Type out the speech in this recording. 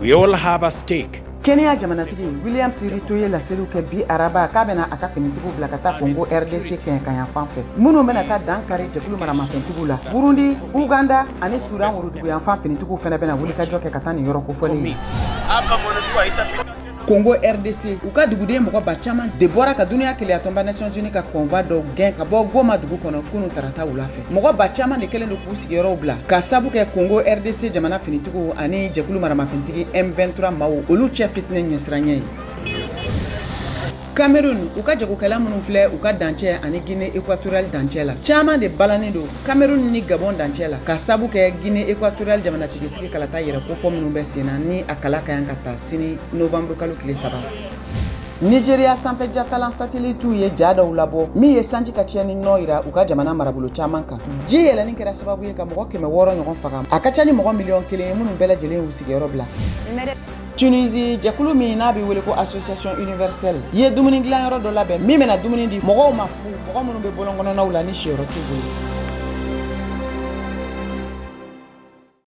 We all have a stake. Kenya jamanatigi William Sirito ye la selu ke bi araba ka bena aka finitigu bila ka taa Congo RDC kan fan fɛ minnu bena taa dankari jɛkulu maramafɛntigiw la Burundi Uganda ani Sudan wurudugu yan fan finitigiw fɛnɛ bena wuli ka jɔ kɛ ka taa nin yɔrɔ kofɔlen ye Congo RDC u ka duguden mɔgɔ ba caman de bɔra ka duniya keleya tɔnba Nations Unies ka convoi dɔ gɛn ka bɔ Goma dugu kɔnɔ kunu tarata wula fɛ mɔgɔ ba caman de kelen do k'u sigiyɔrɔw bila ka sabu kɛ Congo RDC jamana finitigiw ani jɛkulu maramafɛntigi M23 maaw olu cɛ fitinɛ ɲɛsiranya ye Cameroon u ka jagokɛla minnu filɛ u ka dancɛ ani Guinée équatoriale dancɛ la caman de balannen do Cameroon ni Gabon dancɛ la ka sabu kɛ Guinée équatoriale jamanatigi sigi kalata yɛrɛ kofɔ minnu bɛ senna ni a kala ka yan ka taa sini novembre kalo tile 3 Nigeria sanfɛ jatalan satellite ye ja dɔw labɔ min ye sanji ka tiɲɛni nɔ yira u ka jamana marabolo caman kan ji yɛlɛni kɛra sababu ye ka mɔgɔ 600 ɲɔgɔn faga a ka ca ni mɔgɔ 1,000,000 ye minnu bɛɛ lajɛlen y'u sigiyɔrɔ bila Tunisie jɛkulu min n'a bɛ wele ko association universelle ye dumuni dilanyɔrɔ dɔ labɛn min bɛna dumuni di mɔgɔw ma fu mɔgɔ minnu bɛ bɔlɔn kɔnɔnaw la ni siyɔrɔ t'u bolo